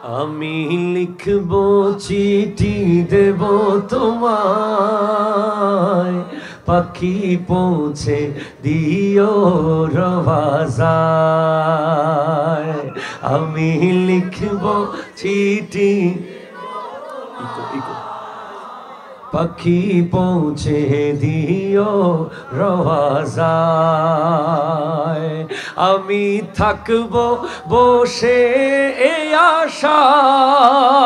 আমি লিখবো চিঠি দেব তোমায়, পাখি পৌঁছে দিও রওয়াজায়। আমি লিখবো চিঠি, পাখি পৌঁছে দিও রওয়াজায়। আমি থাকবো বসে এই আশায়,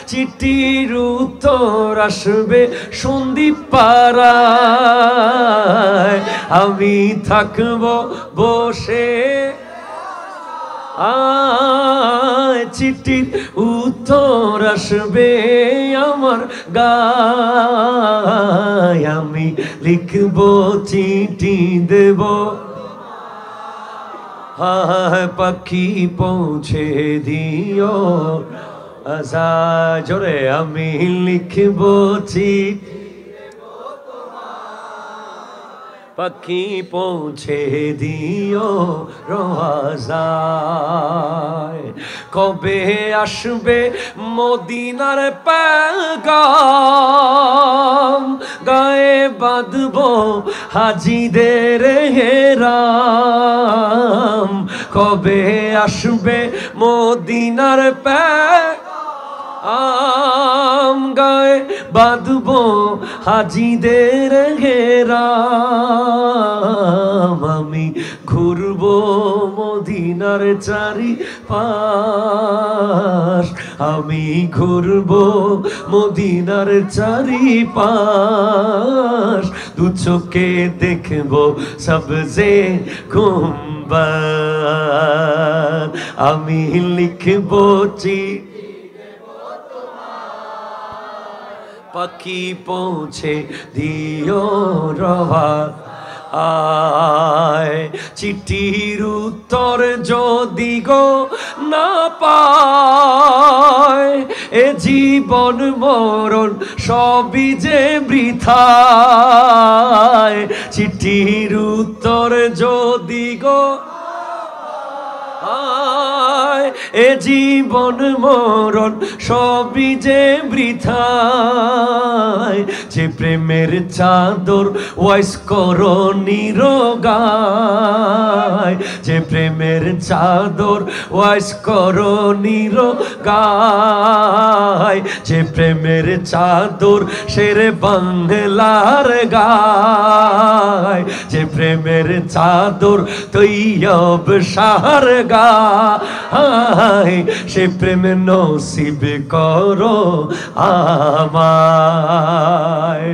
চিঠির উত্তর আসবে সন্দ্বীপ পাড়ায়। আমি থাকবো বসে চিঠির উত্তর আসবে আমার গায়। আমি লিখবো চিঠি দেব, পাখি পৌঁছে দিও আশা জোরে। আমি লিখবো চিঠি, পাখি পৌঁছে দিও রওয়াজায়। কবে আসবে মদিনার পেগাম, গায়ে বাঁধবো হাজিদের হেরাম। কবে আসবে মদিনার পেগাম, গায়ে বাঁধবো হাজিদের হেরাম। আমি ঘুরবো মদিনার চারিপাশ, আমি ঘুরবো মদিনার চারিপাশ। দু চোখে দেখবো সবজে গুম্বদ। আমি লিখবো চিঠি, পাখি পৌঁছে দিও রওয়াজায়। চিঠির উত্তর যদি গো না পায়, এ জীবন মরণ সবই যে বৃথায়। চিঠির উত্তর যদি গো এ জীবন মরণ সবই যে বৃথায়। যে প্রেমের চাদর ওয়াইস করো নিরোগায়, যে প্রেমের চাদর ওয়াইস করো নিরোগায়। যে প্রেমের চাদর শেরে বাংলার গায়, যে প্রেমের চাদর তৈয়ব শাহর গায়। সে প্রেম নসিব করো আমায়।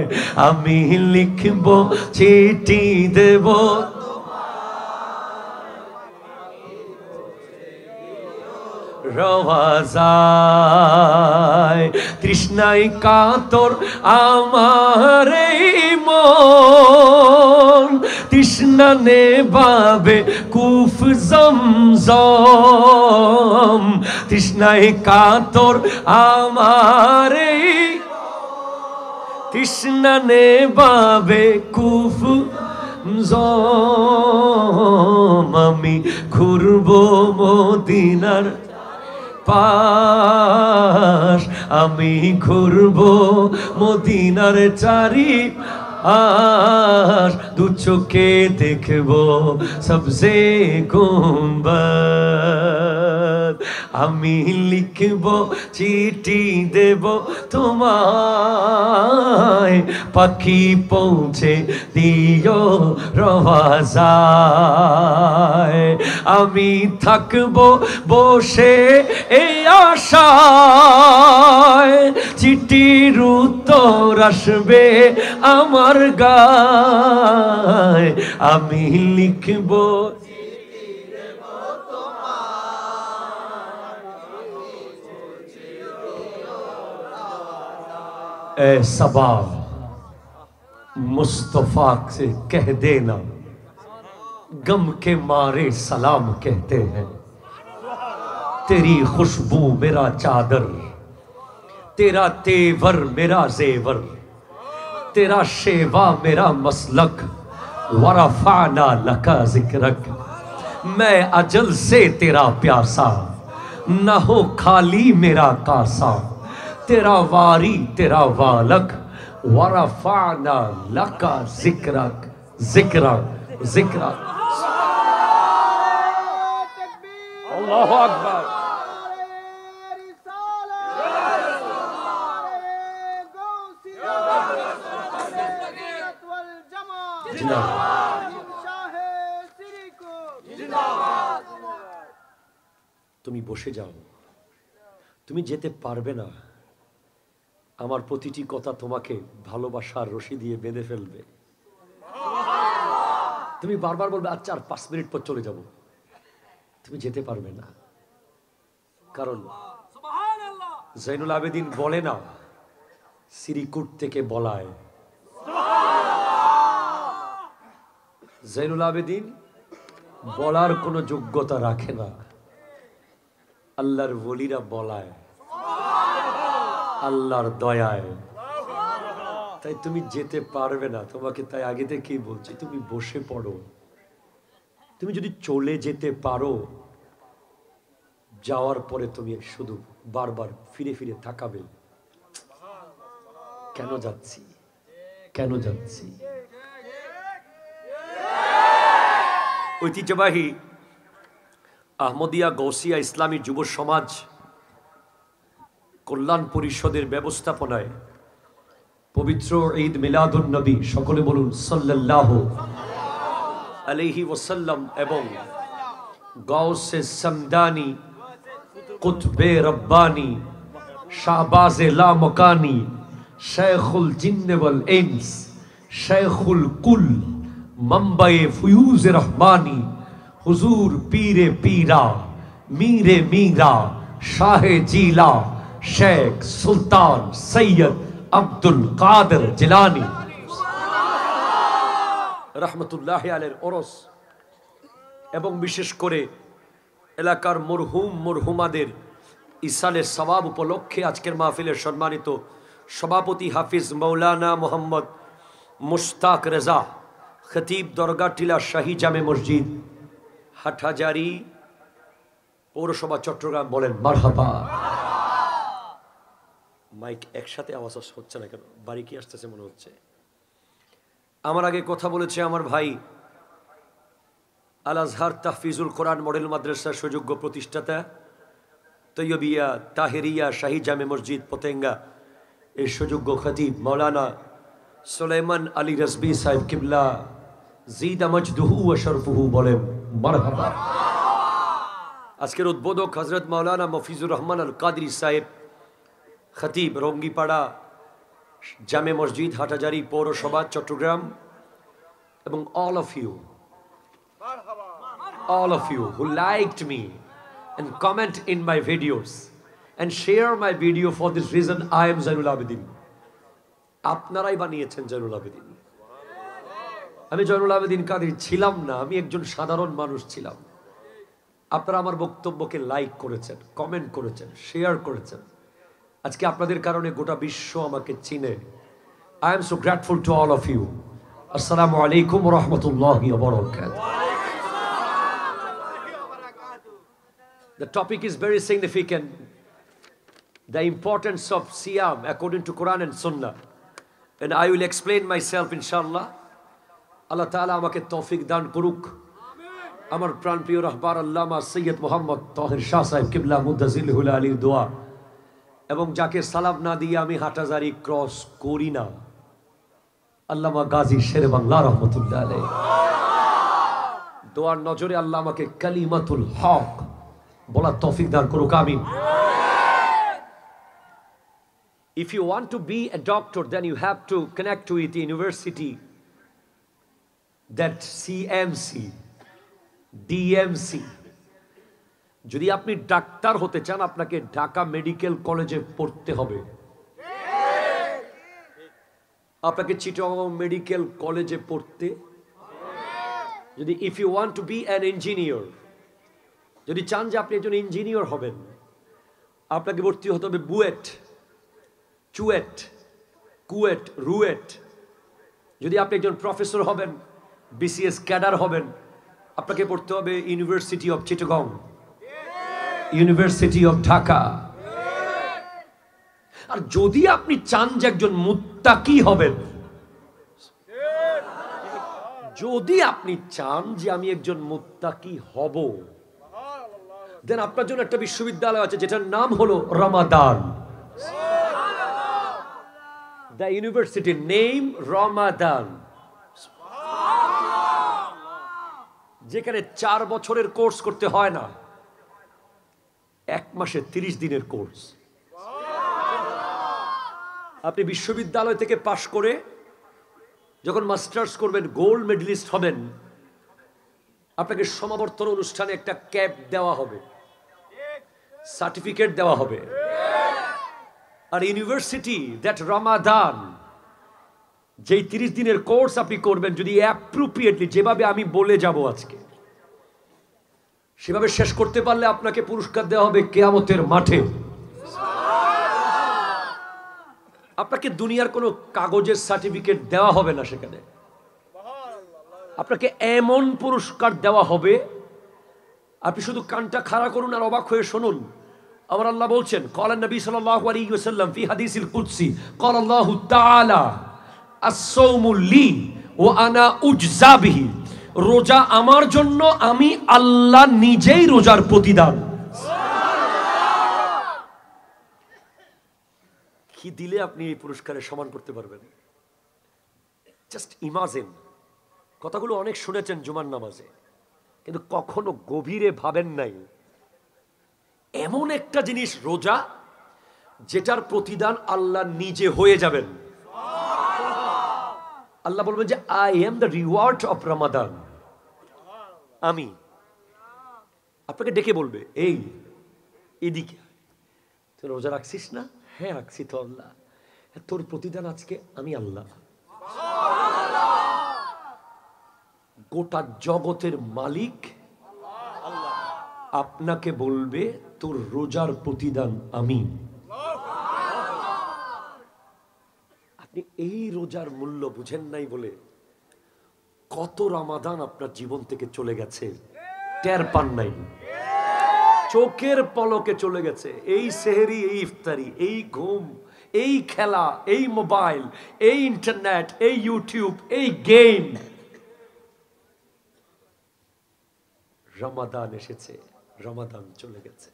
আমি লিখবো চিঠি দেব রওয়াজায়। তৃষ্ণায় কাতর আমার এই মন, তৃষ্ণা নেবাবে কুফ জমজম। তৃষ্ণায় কাতর আমার এই, তৃষ্ণা নেবাবে কুফ জম। আমি ঘুরবো মদিনার পাশ, আমি ঘুরবো মদিনার চারিপাশ। দু চোখে দেখবো সবজে গুম্বদ। আমি লিখবো চিঠি দেব তোমায়, পাখি পৌঁছে দিও রওয়াজায়। আমি থাকবো বসে এই আশায়, চিঠির উত্তর আসবে আমার গায়। আমি লিখবো ए सबा मुस्तफा से कह देना, गम के मारे सलाम कहते हैं। तेरी खुशबू मेरा चादर, तेरा तेवर मेरा जेवर, तेरा शेवा मेरा मसलक, वरफाना लका जिक्रक। मैं अजल से तेरा प्यासा, ना हो खाली मेरा कासा, तेरा वारी तेरा वालक, वरफाना लका जिक्रक जिक्रक जिक्रक। अल्लाहु अकबर। তুমি বসে যাও, তুমি যেতে পারবে না। আমার প্রতিটি কথা তোমাকে ভালোবাসার রশি দিয়ে বেঁধে ফেলবে। তুমি বারবার বলবে আচ্ছা আর 5 মিনিট পর চলে যাব, তুমি যেতে পারবে না। কারণ জৈনুল আবেদিন বলে না সিরিকুট থেকে বলায়। জৈনুল আবেদিন বলার কোনো যোগ্যতা রাখে না, আল্লাহর ওলিরা বলায় আল্লাহর দয়ায়। তাই তুমি যেতে পারবে না, তোমাকে তাই আগে থেকেই বলছি তুমি বসে পড়ো। তুমি যদি চলে যেতে পারো, যাওয়ার পরে তুমি শুধু বারবার ফিরে ফিরে তাকাবে, কেন যাচ্ছি কেন যাচ্ছি। ঐতিহ্যবাহী আহমদিয়া গৌসিয়া ইসলামী যুব সমাজ কল্যাণ পরিষদের ব্যবস্থাপনায় পবিত্র ঈদ মিলাদুন নবী, সকলে বলুন সাল্লাল্লাহু আলাইহি ওয়াসাল্লাম, এবং গাউসে সামদানি কুতবে রব্বানি শাহবাজে লামকানি শেখুল জিন্ন ওয়াল ইনস শেখুল কুল मंबए फयूज रहमानी हुजूर पीरे पीरा मीरे मीरा शाहे जीला शेख सुल्तान सैयद अब्दुल कादर जिलानी रहमतुल्लाहि अलैहिर ओरस এবং বিশেষ করে এলাকার মরহুম মরহুমাদের ইসালের সওয়াব উপলক্ষে আজকের মাহফিলের সম্মানিত সভাপতি হাফিজ মৌলানা মোহাম্মদ মুশতাক রেজা, খতিব দরগা টিলা শাহী জামে মসজিদ, হাটহাজারী পৌরসভা চট্টগ্রাম, বলেন মারহাবা। মাইক একসাথে আওয়াজ হচ্ছে না কেন? বাড়ি কি আসতেছে মনে হচ্ছে। আমার আগে কথা বলেছে আমার ভাই আল আজহার তাহফিজুল কোরআন মডেল মাদ্রাসার সুযোগ্য প্রতিষ্ঠাতা তৈয়বিয়া তাহেরিয়া শাহী জামে মসজিদ পতেঙ্গা এর সুযোগ্য খতিব মৌলানা সুলাইমান আলী রাজবি সাহেব কিবলা জিদা মজদুহু ওয়া শরফুহু, বলেন মারহাবা। আজকের উদ্বোধক হযরত মাওলানা মফিজুর রহমান আল কাদরি সাহেব, খতিব রঙ্গিপাড়া জামে মসজিদ হাটহাজারী পৌরসভা চট্টগ্রাম, এবং all of you who liked me and comment in my videos and share my video. For this reason I am Zainul Abidin. আপনারাই বানিয়েছেন জয়নুল আবেদিন। আমি জয়নুল আবেদিন কাদের ছিলাম না, আমি একজন সাধারণ মানুষ ছিলাম। আপনারা আমার বক্তব্যকে লাইক করেছেন, কমেন্ট করেছেন, শেয়ার করেছেন। আজকে আপনাদের কারণে গোটা বিশ্ব আমাকে চিনে। I am so grateful to all of you. Assalamu alaikum wa rahmatullahi wa barakatuh. The topic is very significant. The importance of Siyam according to Quran and Sunnah. And I will explain myself inshallah. Allah Ta'ala amake tawfiq dan koruk. Amar pran priyo rahbar Allama Sayyid Muhammad Tahir Shah Sahib Qibla Muddazilhul Ali dua. Ebong jake salam na diye ami Hatajari cross kori na, Allama Ghazi Sher Bangla rahmatullah alayhi. Doar nojore Allah amake kalimatul haq bola tawfiq dan koruk, amin. If you want to be a doctor, then you have to connect to it, university, that CMC, DMC. যদি আপনি doctor হতে চান, আপনাকে Dhaka medical কলেজে পড়তে হবে। আপনাকে Chittagong medical কলেজে পড়তে যদি if you want to be an engineer, যদি চান যে আপনি একজন ইঞ্জিনিয়ার হবেন, আপনাকে ভর্তি হতে হবে বুয়েট, চুয়েট, কুয়েট, রুয়েট। যদি আপনি একজন প্রফেসর হবেন, বিসিএস ক্যাডার হবেন, আপনাকে পড়তে হবে university of Chittagong. University of Dhaka. আর যদি আপনি চান যে একজন মুত্তাকি হবেন, যদি আপনি চান যে আমি একজন মুত্তাকি হব, দেন আপনার জন্য একটা বিশ্ববিদ্যালয় আছে যেটার নাম হলো রমাদান। দ্য ইউনিভার্সিটি নেম রমাদান, যেখানে 4 বছরের কোর্স করতে হয় না, 1 মাসে 30 দিনের কোর্স। আপনি বিশ্ববিদ্যালয় থেকে পাশ করে যখন মাস্টার্স করবেন, গোল্ড মেডেলিস্ট হবেন, আপনাকে সমাবর্তন অনুষ্ঠানে একটা ক্যাপ দেওয়া হবে, সার্টিফিকেট দেওয়া হবে। আর ইউনিভার্সিটি দ্যাট রমাদান, যেই 30 দিনের কোর্স আপনি করবেন, যদি অ্যাপ্রোপ্রিয়েটলি যেভাবে আমি বলে যাব আজকে, সেভাবে শেষ করতে পারলে আপনাকে পুরস্কার দেওয়া হবে কিয়ামতের মাঠে। আপনাকে দুনিয়ার কোনো কাগজের সার্টিফিকেট দেওয়া হবে না, সেখানে আপনাকে এমন পুরস্কার দেওয়া হবে, আপনি শুধু কানটা খাড়া করুন আর অবাক হয়ে শুনুন। আমার আল্লাহ বলছেন, ক্বালা নবী সাল্লাল্লাহু আলাইহি ওয়াসাল্লাম ফি হাদিসিল কুদসি, ক্বালা আল্লাহু তাআলা আস-সাওমু লি ওয়া আনা উজজা বিহি, রোজা আমার জন্য, আমি আল্লাহ নিজেই রোজার প্রতিদান। কি দিলে আপনি এই পুরস্কারে সমান করতে পারবেন? Just imagine. কথাগুলো অনেক শুনেছেন জুমার নামাজে, কিন্তু কখনো গভীরে ভাবেন নাই এমন একটা জিনিস রোজা, যেটার প্রতিদান আল্লাহ নিজে হয়ে যাবেন। আল্লাহ বলবেন যে I am the reward of Ramadan. আমি আপনাকে ডেকে বলবে, এই এদিকে, তুই রোজা রাখছিস না? হ্যাঁ রাখছি তো আল্লাহ। তোর প্রতিদান আজকে আমি আল্লাহ। গোটা জগতের মালিক আপনাকে বলবে, তোর রোজার প্রতিদান আমি। আপনি এই রোজার মূল্য বুঝেন নাই বলে কত রমাদান আপনার জীবন থেকে চলে গেছে, টের পান নাই, চোখের পলকে চলে গেছে। এই সেহরি, এই ইফতারি, এই ঘুম, এই খেলা, এই মোবাইল, এই ইন্টারনেট, এই ইউটিউব, এই গেম। রমাদান এসেছে, রমাদান চলে গেছে,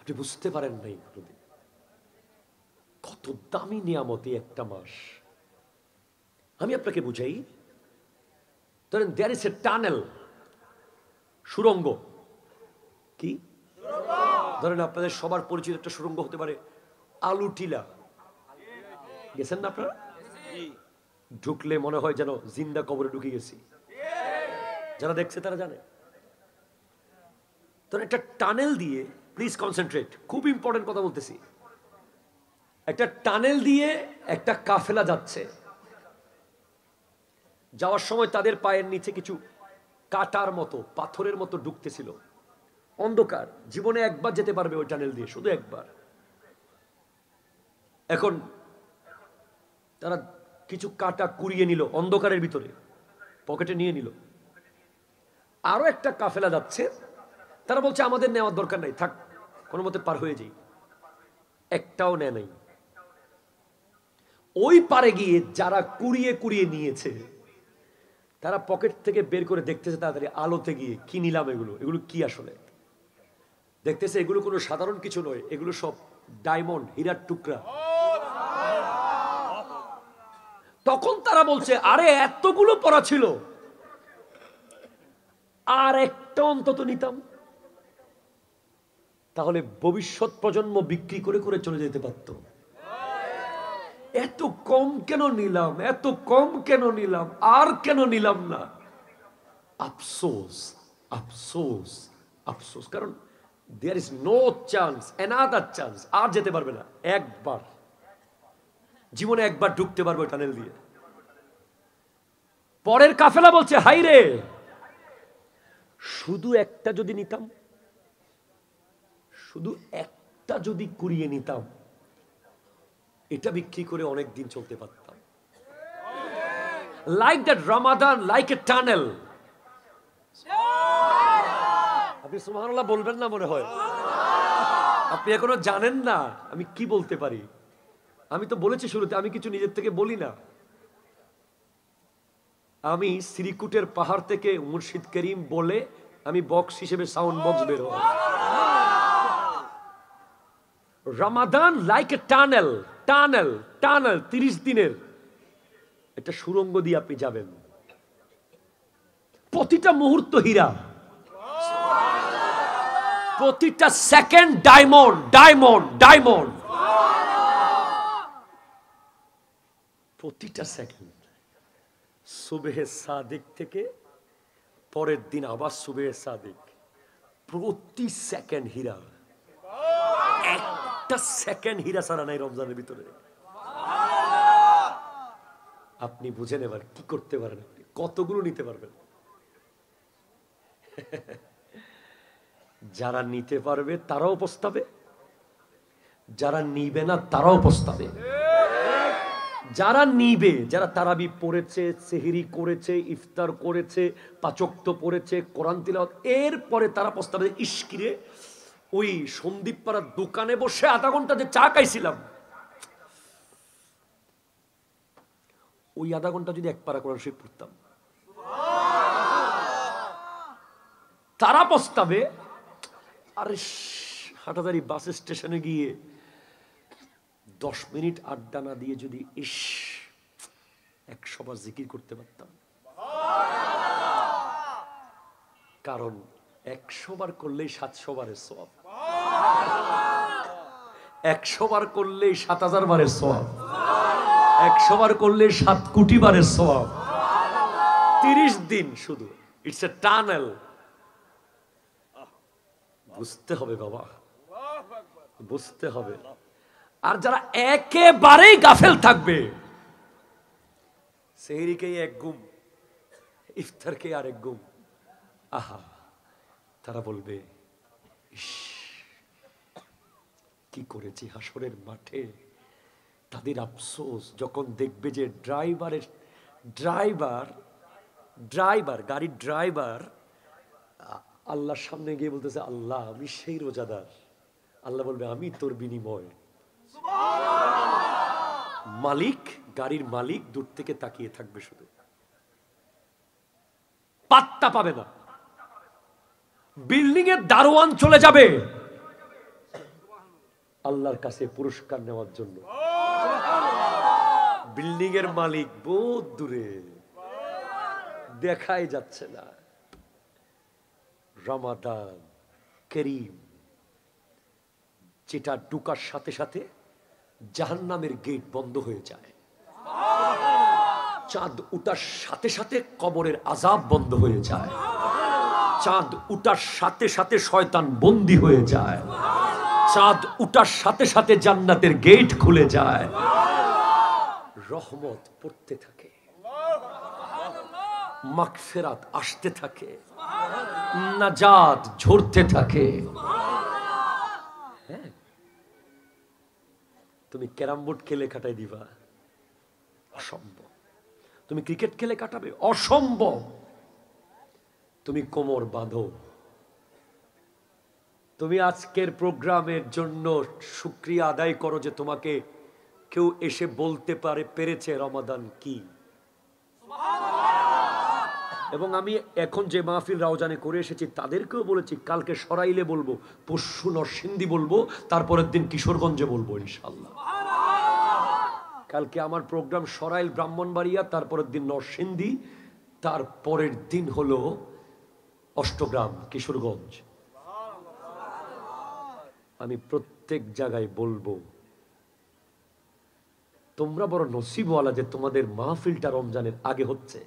আপনি বুঝতে পারেন নাই কোনদিন কত দামি নিয়ামত একটা মাস। আমি আপনাকে বুঝাই, ধরেন দেয়ার ইজ এ টানেল, সুড়ঙ্গ। কি ধরেন আপনাদের সবার পরিচিত একটা সুড়ঙ্গ হতে পারে আলু টিলা, গেছেন না আপনারা? ঢুকলে মনে হয় যেন জিন্দা কবরে ঢুকে গেছি। যারা দেখছে তারা জানে। ধরেন একটা টানেল দিয়ে, প্লিজ কনসেন্ট্রেট, খুব ইম্পর্টেন্ট কথা বলতেছি। একটা টানেল দিয়ে একটা কাফেলা যাচ্ছে, যাওয়ার সময় তাদের পায়ের নিচে কিছু কাটার মতো, পাথরের মতো ঢুকতেছিল, অন্ধকার, জীবনে একবার যেতে পারবে ওই টানেল দিয়ে, শুধু একবার। এখন তারা কিছু কাটা কুড়িয়ে নিল অন্ধকারের ভিতরে, পকেটে নিয়ে নিল। আরো একটা কাফেলা যাচ্ছে, তারা বলছে আমাদের নেওয়ার দরকার নাই, থাক, কোনো মতে পার হয়ে যাই। একটাও নেয় নাই। ওই পারে গিয়ে যারা কুড়িয়ে কুড়িয়ে নিয়েছে, তারা পকেট থেকে বের করে দেখতেছে তাড়াতাড়ি আলোতে গিয়ে, কি নিলাম এগুলো, এগুলো কি আসলে। দেখতেছে এগুলো কোনো সাধারণ কিছু নয়, এগুলো সব ডায়মন্ড, হীরার টুকরা। তখন তারা বলছে, আরে এতগুলো পড়া ছিল, আর একটা অন্তত নিতাম, তাহলে ভবিষ্যৎ প্রজন্ম বিক্রি করে করে চলে যেতে পারত। এত কম কেন নিলাম, এত কম কেন নিলাম, আর কেন নিলাম না? আফসোস, আফসোস, আফসোস। কারণ there is no chance, another chance, আর যেতে পারবে না। একবার জীবনে একবার ঢুকতে পারবে টানেল দিয়ে। পরের কাফেলা বলছে, হাই রে, শুধু একটা যদি নিতাম, শুধু একটা যদি কুড়িয়ে নিতাম, এটা বিক্রি করে অনেক দিন চলতে পারতাম। Like that Ramadan, like a tunnel. আপনি সুবহানাল্লাহ বলবেন না মনে হয়, আপনি এখনো জানেন না আমি কি বলতে পারি। আমি তো বলেছি শুরুতে আমি কিছু নিজের থেকে বলি না। আমি শ্রীকুটের পাহাড় থেকে মুর্শিদ করিম বলে আমি বক্স হিসেবে সাউন্ড বক্স বের হয়। Ramadan like a tunnel, tunnel, tunnel 30 দিনের একটা সুড়ঙ্গ দিয়ে আপনি যাবেন। প্রতিটা মুহূর্ত হীরা, প্রতিটা সেকেন্ড ডায়মন্ড, ডায়মন্ড, ডায়মন্ড, প্রতিটা সেকেন্ড। সুবহে সাদিক থেকে পরের দিন আবার সুবহে সাদিক, প্রতি সেকেন্ড হীরা। একটা সেকেন্ড হীরা ছাড়া নাই রমজানের ভিতরে। আপনি বুঝেন এবার কি করতে পারেন, আপনি কতগুলো নিতে পারবেন। যারা নিতে পারবে তারাও পস্তাবে, যারা নিবে না তারাও পস্তাবে। যারা নিবে, যারা তারাবি পড়েছে, সেহরি করেছে, ইফতার করেছে, পাঁচ ওয়াক্ত পড়েছে, কোরআন তিলাওয়াত, এরপরে তারা পস্তাবে ইশকিরে ওই সন্দীপ পাড়ার দোকানে বসে আধা ঘন্টা যে চা খাইছিলাম, ওই আধা ঘন্টা যদি এক পারা কোরআন শরীফ পড়তাম। তারা পস্তাবে। আরে হাটাদারি বাস স্টেশনে গিয়ে 10 মিনিট আড্ডা না দিয়ে যদি 100 বার জিকির করতে পারতাম। কারণ 100 বার করলেই 700 বারের সওয়াব, 100 বার করলেই 7000 বারের সওয়াব, 100 বার করলে 7 কোটি বারের সওয়াব। 30 দিন শুধু, ইটস এ টানেল। বুঝতে হবে বাবা, বুঝতে হবে। আর যারা একেবারেই গাফেল থাকবে, সেহরিকে এক ঘুম, ইফতারকে আর এক ঘুম, আহা, তারা বলবে কি করেছি হাসরের মাঠে। তাদের আফসোস যখন দেখবে যে গাড়ির ড্রাইভার আল্লাহর সামনে গিয়ে বলতেছে, আল্লাহ আমি সেই রোজাদার। আল্লাহ বলবে আমি তোর বিনিময়। মালিক, গাড়ির মালিক দূর থেকে তাকিয়ে থাকবে, শুধু পাত্তা পাবে না। বিল্ডিং এর দারোয়ান চলে যাবে আল্লাহর কাছে পুরস্কার নেওয়ার জন্য। বিল্ডিং এর মালিক বহুত দূরে, দেখাই যাচ্ছে না। রমাদান করিম, যেটা ঢুকার সাথে সাথে জাহান্নামের গেট বন্ধ হয়ে যায়, চাঁদ উঠার সাথে সাথে কবরের আযাব বন্ধ হয়ে যায়, চাঁদ উঠার সাথে সাথে শয়তান বন্দী হয়ে যায়, চাঁদ উঠার সাথে সাথে জান্নাতের গেট খুলে যায়, রহমত পড়তে থাকে, মাগফিরাত আসতে থাকে, নাজাত ঝরতে থাকে। তুমি ক্যারাম বোর্ড খেলে কাটাই দিবা, অসম্ভব। তুমি ক্রিকেট খেলে কাটাবে, অসম্ভব। তুমি কোমর বাঁধো। তুমি আজকের প্রোগ্রামের জন্য শুকরিয়া আদায় করো যে তোমাকে কেউ এসে বলতে পেরেছে রমাদান কি। এবং আমি এখন যে মাহফিল রাউজানে করে এসেছি তাদেরকেও বলেছি, কালকে সরাইলে বলবো, পরশু নরসিংদী বলবো, তারপরের দিন কিশোরগঞ্জে বলবো ইনশাআল্লাহ। কালকে আমার প্রোগ্রাম সরাইল ব্রাহ্মণবাড়িয়া, তারপরের দিন নরসিংদী, তারপরের দিন হলো অষ্টগ্রাম কিশোরগঞ্জ। আমি প্রত্যেক জায়গায় বলবো, তোমরা বড় নসিবওয়ালা যে তোমাদের মাহফিলটা রমজানের আগে হচ্ছে।